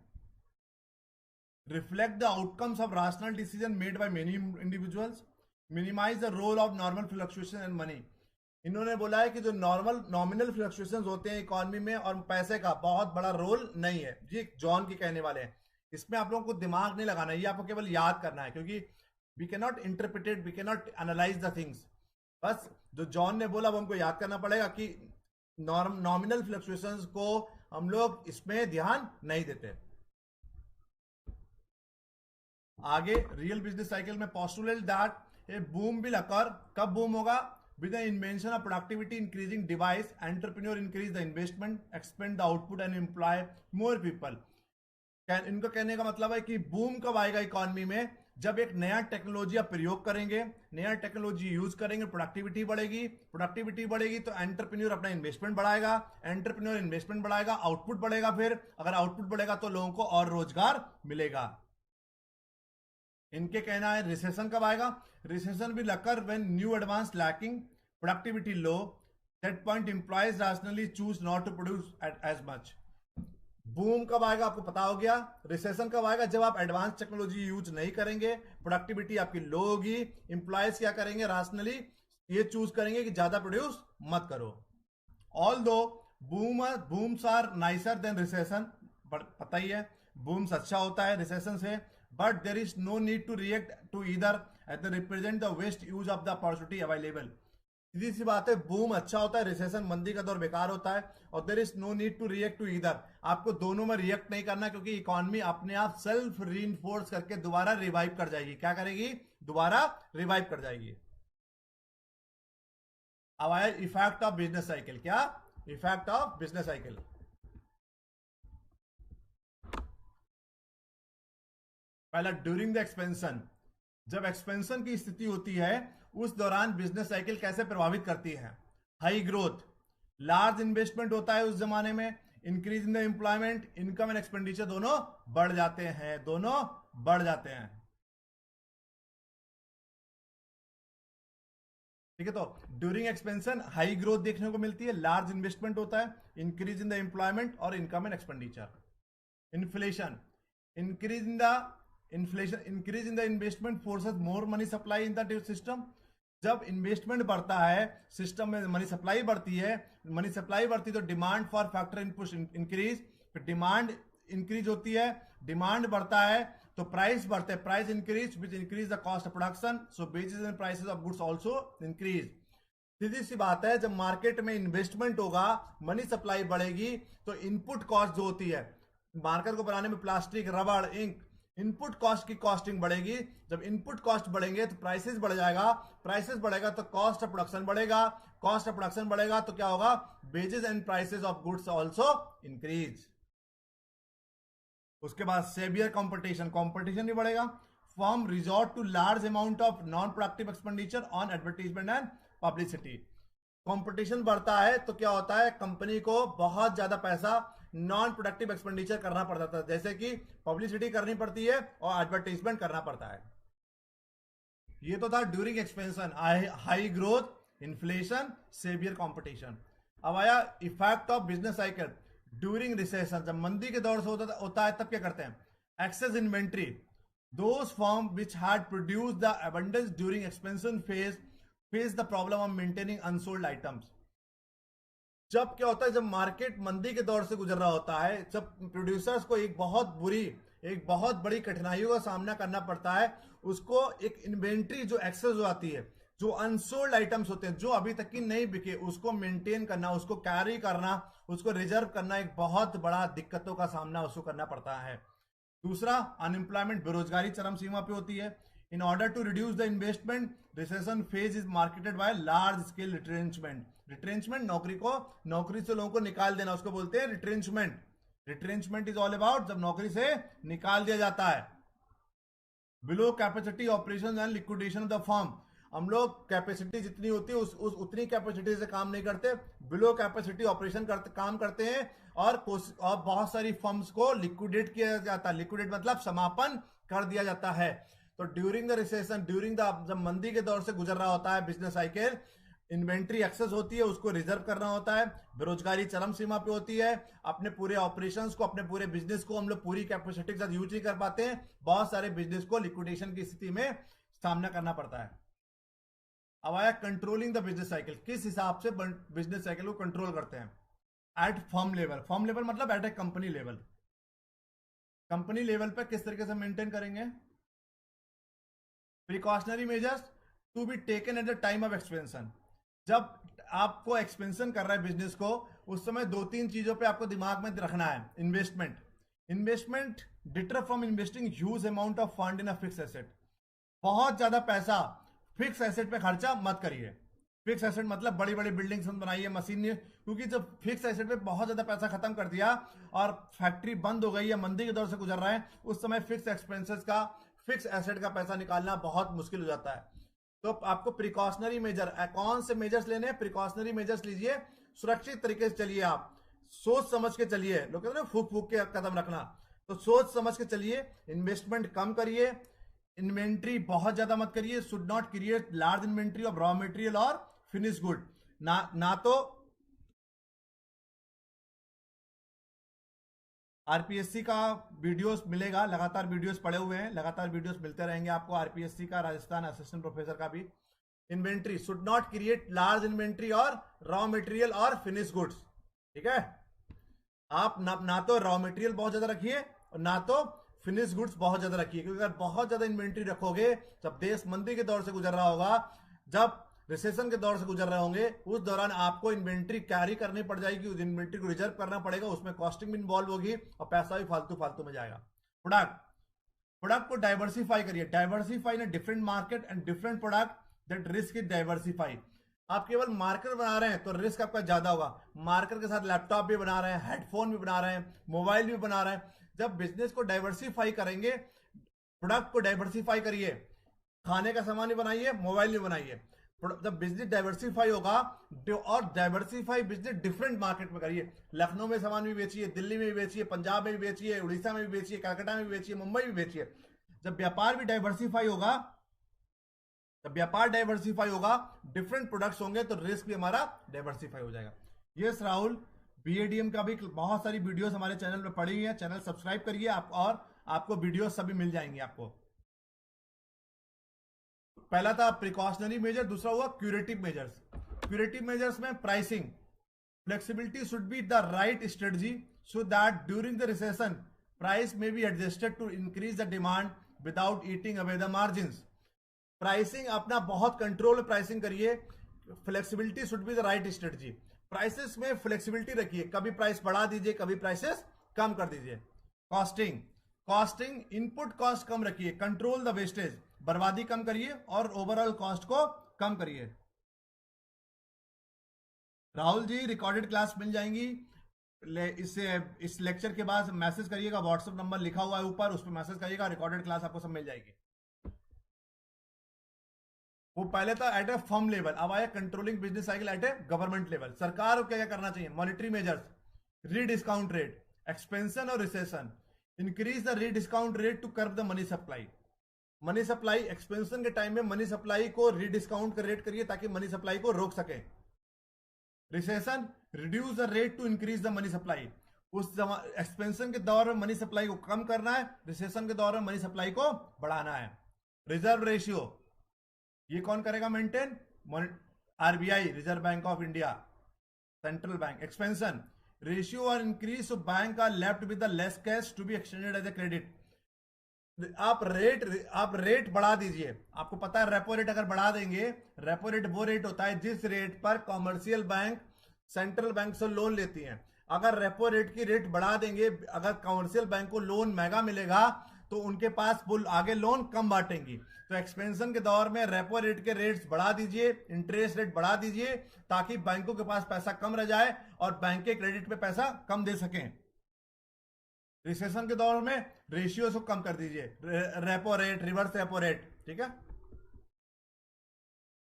Reflect the outcomes of rational decision made by many individuals, minimise the role of normal fluctuation and money. इन्होंने बोला है कि जो नॉमिनल फ्लक्चुएशंस होते हैं इकोनॉमी में और पैसे का बहुत बड़ा रोल नहीं है। जी जॉन की कहने वाले हैं, इसमें आप लोगों को दिमाग नहीं लगाना है, ये आपको केवल याद करना है, क्योंकि we can not interpret, we can not analyse the things. बस जो जॉन ने बोला वो हमको याद करना पड़ेगा कि नॉमिनल फ्लक्चुएशंस को हम लोग इसमें ध्यान नहीं देते। आगे रियल बिजनेस साइकिल में postulate that a boom will occur. कब बूम होगा? With the invention of productivity increasing device, entrepreneur increase the investment, expand the output and employ more people. इनका कहने का मतलब है कि बूम कब आएगा इकोनॉमी में? जब एक नया टेक्नोलॉजी आप प्रयोग करेंगे, नया टेक्नोलॉजी यूज करेंगे, प्रोडक्टिविटी बढ़ेगी, प्रोडक्टिविटी बढ़ेगी तो एंटरप्रेन्योर अपना इन्वेस्टमेंट बढ़ाएगा, एंटरप्रेन्योर इन्वेस्टमेंट बढ़ाएगा, आउटपुट बढ़ेगा, फिर अगर आउटपुट बढ़ेगा तो लोगों को और रोजगार मिलेगा। इनके कहना है रिसेशन कब आएगा? Recession will occur when new advance lacking, productivity low, that point employees rationally choose not to produce as much. Boom कब आएगा आपको पता हो गया। रिसेशन कब आएगा? जब आप एडवांस टेक्नोलॉजी यूज नहीं करेंगे, प्रोडक्टिविटी आपकी लो होगी, इंप्लॉयज क्या करेंगे? रैशनली ये चूज करेंगे कि ज्यादा प्रोड्यूस मत करो। Although booms are nicer than recession, पता ही है बूम्स अच्छा होता है रिसेशन से, but there is no need to react to either at the represent the waste use of the opportunity available. सीधी सी बात है, बूम अच्छा होता है, रिसेशन मंदी का दौर बेकार होता है, और there is no need to react to either. आपको दोनों में रिएक्ट नहीं करना, क्योंकि इकोनॉमी अपने आप सेल्फ रीइंफोर्स करके दोबारा रिवाइव कर जाएगी। क्या करेगी? दोबारा रिवाइव कर जाएगी। अब आया इफेक्ट ऑफ बिजनेस साइकिल। क्या इफेक्ट ऑफ बिजनेस साइकिल? पहला ड्यूरिंग द एक्सपेंशन, जब एक्सपेंशन की स्थिति होती है उस दौरान बिजनेस साइकिल कैसे प्रभावित करती है? हाई ग्रोथ, लार्ज इन्वेस्टमेंट होता है उस जमाने में, increase in the employment, income and expenditure दोनों बढ़ जाते हैं, दोनों बढ़ जाते हैं। ठीक है, तो ड्यूरिंग एक्सपेंशन हाई ग्रोथ देखने को मिलती है, लार्ज इन्वेस्टमेंट होता है, इंक्रीज इन द एम्प्लॉयमेंट और income and expenditure. Inflation, increase in the investment forces more money supply in the system. जब इन्वेस्टमेंट बढ़ता है सिस्टम में, मनी सप्लाई बढ़ती है, मनी सप्लाई बढ़ती है तो demand for factor input increase, फिर डिमांड इंक्रीज होती है, डिमांड बढ़ता है तो प्राइस बढ़ते हैं, price increase which increase the cost of production, so wages and prices of goods also increase. सीधी सी बात है, जब मार्केट में इन्वेस्टमेंट होगा, मनी सप्लाई बढ़ेगी तो इनपुट कॉस्ट जो होती है मार्केट को बनाने में, प्लास्टिक, रबड़, इंक, इनपुट कॉस्ट की कॉस्टिंग बढ़ेगी। जब इनपुट कॉस्ट बढ़ेंगे तो प्राइसेस बढ़ जाएगा, प्राइसेस बढ़ेगा तो कॉस्ट ऑफ प्रोडक्शन बढ़ेगा, कॉस्ट ऑफ प्रोडक्शन बढ़ेगा तो क्या होगा? Wages and prices of goods also increase. उसके बाद सेवियर कंपटीशन, कंपटीशन भी बढ़ेगा। Firm resort to large amount of non productive expenditure on advertisement and publicity. Competition बढ़ता है तो क्या होता है? कंपनी को बहुत ज्यादा पैसा नॉन प्रोडक्टिव एक्सपेंडिचर करना पड़ता था, जैसे कि पब्लिसिटी करनी पड़ती है और एडवर्टीजमेंट करना पड़ता है। ये तो था during expansion, high growth, inflation, severe competition. अब आया effect of business cycle during recession. जब मंदी के दौर से होता है तब क्या करते हैं? Excess inventory, those firm which had produce the abundance during expansion face the problem of maintaining unsold items. जब क्या होता है, जब मार्केट मंदी के दौर से गुजर रहा होता है, जब प्रोड्यूसर्स को एक बहुत बड़ी कठिनाइयों का सामना करना पड़ता है, उसको एक इन्वेंट्री जो एक्सेस हो जाती है, जो अनसोल्ड आइटम्स होते हैं, जो अभी तक की नहीं बिके, उसको मेंटेन करना, उसको कैरी करना, उसको रिजर्व करना, एक बहुत बड़ा दिक्कतों का सामना उसको करना पड़ता है। दूसरा, अनएम्प्लॉयमेंट, बेरोजगारी चरम सीमा पे होती है। In order to reduce the investment, recession phase is marketed by large scale retrenchment. Retrenchment, नौकरी से लोगों को निकाल देना, उसको बोलते हैं retrenchment. Retrenchment is all about जब नौकरी से निकाल दिया जाता है। Below capacity operation and liquidation of the firm. हम लोग कैपेसिटी जितनी होती है उस उतनी कैपेसिटी से काम नहीं करते, बिलो कैपेसिटी ऑपरेशन काम करते हैं और बहुत सारी फर्म्स को लिक्विडेट किया जाता है। लिक्विडेट मतलब समापन कर दिया जाता है। तो during the recession, during the, जब मंदी के दौर से गुजर रहा होता है बिजनेस साइकिल, इन्वेंट्री एक्सेस होती है, उसको रिजर्व करना होता है, बेरोजगारी चरम सीमा पे होती है, अपने पूरे ऑपरेशंस को, अपने पूरे बिजनेस को हम लोग पूरी कैपेसिटी के साथ यूज नहीं कर पाते हैं, बहुत सारे बिजनेस को लिक्विडेशन की स्थिति में सामना करना पड़ता है। अब आया कंट्रोलिंग द बिजनेस साइकिल, किस हिसाब से बिजनेस साइकिल को कंट्रोल करते हैं। At firm level, firm level मतलब at a company level, company level पे किस तरीके से मेंटेन करेंगे। Precautionary measures to be taken at the time of expansion, जब आपको एक्सपेंशन कर रहा है बिजनेस को, उस समय दो तीन चीजों पे आपको दिमाग में रखना है। Investment, investment deter from investing huge amount of fund in a fix asset. बहुत ज्यादा पैसा फिक्स एसेट पे खर्चा मत करिए। फिक्स एसेट मतलब बड़ी बड़ी बिल्डिंग्स बनाइए, मशीन, क्योंकि जब फिक्स एसेट पे बहुत ज्यादा पैसा खत्म कर दिया और फैक्ट्री बंद हो गई या मंदी के दौर से गुजर रहा है, उस समय फिक्स एक्सपेंसेस का, फिक्स एसेट का पैसा निकालना बहुत मुश्किल हो जाता है। तो आपको प्रिकॉशनरी मेजर, कौन से मेजर्स लेने हैं, प्रिकॉशनरी मेजर्स लीजिए, सुरक्षित तरीके से चलिए, आप सोच समझ के चलिए। लोग कहते हैं फूक फूक के कदम रखना, तो सोच समझ के चलिए। इन्वेस्टमेंट कम करिए, इन्वेंट्री बहुत ज्यादा मत करिए, should not create large inventory of raw material और फिनिश गुड। ना तो आरपीएससी का वीडियोस मिलेगा, लगातार वीडियोस पड़े हुए हैं, लगातार वीडियोस मिलते रहेंगे आपको आरपीएससी का, राजस्थान असिस्टेंट प्रोफेसर का भी। Inventory should not create large inventory और रॉ मटेरियल और फिनिश गुड्स, ठीक है। आप ना तो रॉ मटेरियल बहुत ज्यादा रखिए और ना तो फिनिश गुड्स बहुत ज्यादा रखिए, क्योंकि अगर बहुत ज्यादा इन्वेंट्री रखोगे, जब देश मंदी के दौर से गुजर रहा होगा, जब रिसेशन के दौर से गुजर रहे होंगे, उस दौरान आपको इन्वेंट्री कैरी करनी पड़ जाएगी, उस इन्वेंट्री को रिजर्व करना पड़ेगा, उसमें कॉस्टिंग भी इन्वॉल्व होगी और पैसा भी फालतू फालतू में जाएगा। प्रोडक्ट, प्रोडक्ट को डाइवर्सिफाई करिए, diversify in different market and different product, that risk is diversify. आप केवल मार्कर बना रहे हैं तो रिस्क आपका ज्यादा होगा, मार्कर के साथ लैपटॉप भी बना रहे हैं, हेडफोन भी बना रहे हैं, मोबाइल भी बना रहे हैं। जब बिजनेस को डाइवर्सिफाई करेंगे, प्रोडक्ट को डाइवर्सिफाई करिए, खाने का सामान भी बनाइए, मोबाइल भी बनाइए। जब बिजनेस डाइवर्सिफाई होगा, और डाइवर्सिफाई बिजनेस डिफरेंट मार्केट में करिए, लखनऊ में सामान भी बेचिए, दिल्ली में भी बेचिए, पंजाब में भी बेचिए, उड़ीसा में भी बेचिए, कलकत्ता में भी बेचिए, मुंबई भी बेचिए। जब व्यापार भी डाइवर्सिफाई होगा, जब व्यापार डाइवर्सिफाई होगा, डिफरेंट प्रोडक्ट्स होंगे, तो रिस्क भी हमारा डाइवर्सिफाई हो जाएगा। यस राहुल, बीएडीएम का भी बहुत सारी वीडियोस हमारे चैनल पे पड़ी है, चैनल सब्सक्राइब करिए आप, और आपको वीडियोस सभी मिल जाएंगे आपको। पहला था प्रिकॉशनरी मेजर, दूसरा हुआ क्यूरेटिव मेजर्स। क्यूरेटिव मेजर्स में pricing, flexibility should be the right strategy so that during the recession price may be adjusted to increase the demand without eating away the margins. Pricing अपना बहुत control में pricing करिए, flexibility should be the right strategy. Prices में flexibility रखिए, कभी price बढ़ा दीजिए, कभी प्राइसेस कम कर दीजिए। कॉस्टिंग, कॉस्टिंग इनपुट कॉस्ट कम रखिए, कंट्रोल द वेस्टेज, बर्बादी कम करिए और ओवरऑल कॉस्ट को कम करिए। राहुल जी, रिकॉर्डेड क्लास मिल जाएंगी, इस लेक्चर के बाद मैसेज करिएगा, व्हाट्सएप नंबर लिखा हुआ है ऊपर, उस पर मैसेज करिएगा, रिकॉर्डेड क्लास आपको सब मिल जाएगी। वो पहले था एट ए फर्म लेवल, अब आया controlling business cycle at a government level. सरकार को क्या क्या करना चाहिए, monetary measures, rediscount rate, expansion और recession, increase the rediscount rate to curb the money supply. Money supply, expansion के टाइम में मनी सप्लाई को रीडिस्काउंट का रेट करिए ताकि मनी सप्लाई को रोक सके। Recession, reduce the rate to increase the money supply, उस एक्सपेंशन के दौर में मनी सप्लाई को कम करना है, रिसेशन के दौर में मनी सप्लाई को बढ़ाना है। रिजर्व रेशियो, ये कौन करेगा maintain, RBI, reserve bank of India, central bank. Expansion, ratio और increase so bank are left with the less cash to be extended as a credit. आप रेट बढ़ा दीजिए, आपको पता है रेपो रेट अगर बढ़ा देंगे, रेपो रेट वो रेट होता है जिस रेट पर कॉमर्शियल बैंक सेंट्रल बैंक से लोन लेती हैं। अगर रेपो रेट की रेट बढ़ा देंगे, अगर कॉमर्शियल बैंक को लोन महंगा मिलेगा तो उनके पास वो आगे लोन कम बांटेंगी। तो एक्सपेंशन के दौर में रेपो रेट के रेट्स बढ़ा दीजिए, इंटरेस्ट रेट बढ़ा दीजिए, ताकि बैंकों के पास पैसा कम रह जाए और बैंक के क्रेडिट पे पैसा कम दे सकें। रिसेशन के दौर में रेशियो को कम कर दीजिए, repo rate, reverse repo rate, ठीक है।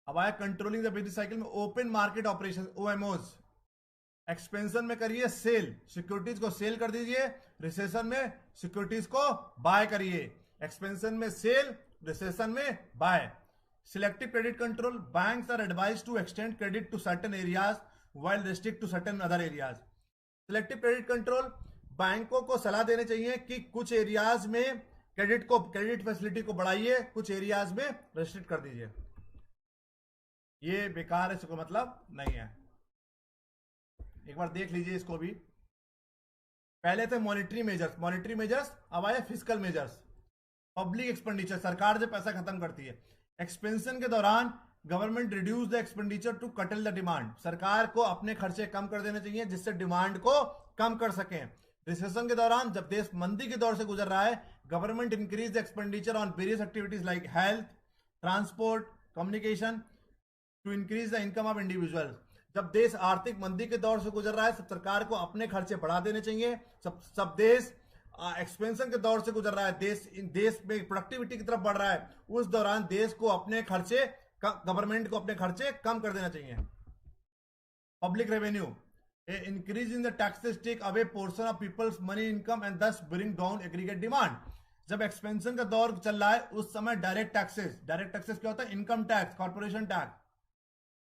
अब आया कंट्रोलिंग द बिजनेस साइकिल में ओपन मार्केट ऑपरेशन, ओएमओज। एक्सपेंशन में करिए सेल, सिक्योरिटीज को सेल कर दीजिए, रिसेशन में सिक्योरिटीज को बाय करिए। एक्सपेंशन में सेल, रिसेशन में buy. Selective credit control, banks are advise to extend credit to certain areas while restrict to certain other areas. Selective credit control, बैंकों को सलाह देने चाहिए कि कुछ एरियाज में क्रेडिट फैसिलिटी को बढ़ाइए, कुछ एरियाज में रेस्ट्रिक्ट कर दीजिए। ये बेकार है, इसको मतलब नहीं है। एक बार देख लीजिए इसको भी। पहले थे मॉनिटरी मेजर्स, अब आए फिजिकल मेजर्स। पब्लिक एक्सपेंडिचर, सरकार जब पैसा खत्म करती है। एक्सपेंशन के दौरान government reduce the expenditure to curtail the demand, सरकार को अपने खर्चे कम कर देने चाहिए जिससे डिमांड को कम कर सकें। रिसेशन के दौरान जब देश मंदी के दौर से गुजर रहा है, government increase the expenditure on various activities like health, transport, communication to increase the income of individual. जब देश आर्थिक मंदी के दौर से गुजर रहा है, सब सरकार को अपने खर्चे बढ़ा देने चाहिए। सब देश एक्सपेंशन के दौर से गुजर रहा है, देश में प्रोडक्टिविटी की तरफ बढ़ रहा है, उस दौरान देश को अपने खर्चे, गवर्नमेंट को अपने खर्चे कम कर देना चाहिए। Public revenue, increase in the taxes take away portion of people's money income and thus bring down aggregate demand. जब एक्सपेंशन का दौर चल रहा है उस समय डायरेक्ट टैक्सेस क्या होता है? Income tax, corporation tax.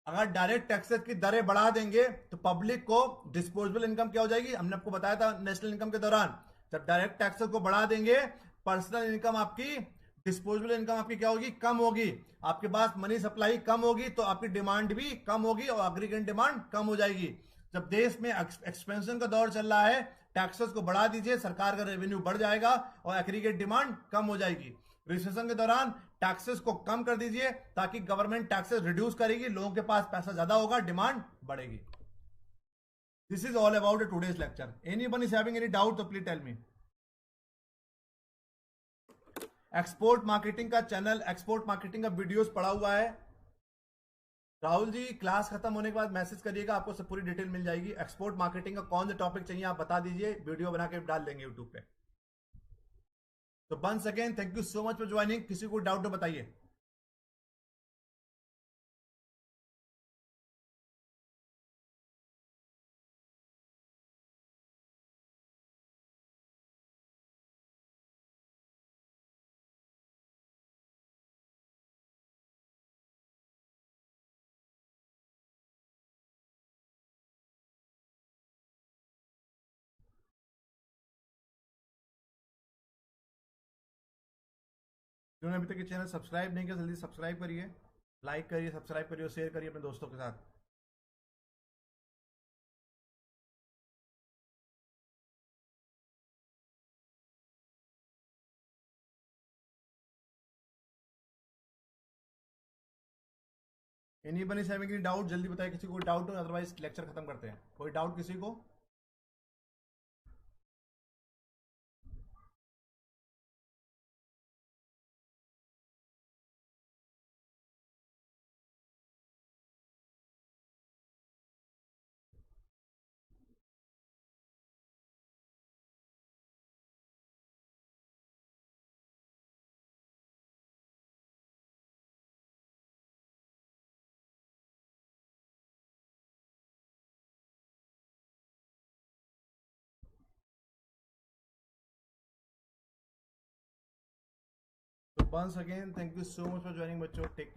अगर डायरेक्ट टैक्सेस की दरें बढ़ा देंगे तो पब्लिक को डिस्पोजेबल इनकम क्या हो जाएगी? हमने आपको बताया था नेशनल इनकम के दौरान, जब डायरेक्ट टैक्सेस को बढ़ा देंगे, पर्सनल इनकम आपकी, डिस्पोजेबल इनकम आपकी क्या होगी? कम होगी। आपके पास मनी सप्लाई कम होगी तो आपकी डिमांड भी कम होगी और एग्रीगेट डिमांड कम हो जाएगी। जब देश में एक्सपेंशन का दौर चल रहा है, टैक्सेस को बढ़ा दीजिए, सरकार का रेवेन्यू बढ़ जाएगा और एग्रीगेट डिमांड कम हो जाएगी। रिसेशन के दौरान टैक्सेस को कम कर दीजिए ताकि गवर्नमेंट टैक्सेस रिड्यूस करेगी, लोगों के पास पैसा ज्यादा होगा, डिमांड बढ़ेगी। This is all about today's lecture. Anyone is having any doubt तो please tell me. Export marketing का चैनल, एक्सपोर्ट मार्केटिंग का वीडियोस पड़ा हुआ है। राहुल जी, क्लास खत्म होने के बाद मैसेज करिएगा, आपको सब पूरी डिटेल मिल जाएगी। एक्सपोर्ट मार्केटिंग का कौन सा टॉपिक चाहिए आप बता दीजिए, वीडियो बना के डाल देंगे यूट्यूब पे। तो once again thank you so much for joining. किसी को डाउट तो बताइए। जिन्होंने अभी तक ये चैनल सब्सक्राइब नहीं किया जल्दी सब्सक्राइब करिए, लाइक करिए, सब्सक्राइब करिए, शेयर करिए अपने दोस्तों के साथ। Anyone is having any doubt जल्दी बताइए, किसी को डाउट हो, अदरवाइज लेक्चर खत्म करते हैं। कोई डाउट किसी को? तो once again thank you so much for joining बच्चों, टेक केयर।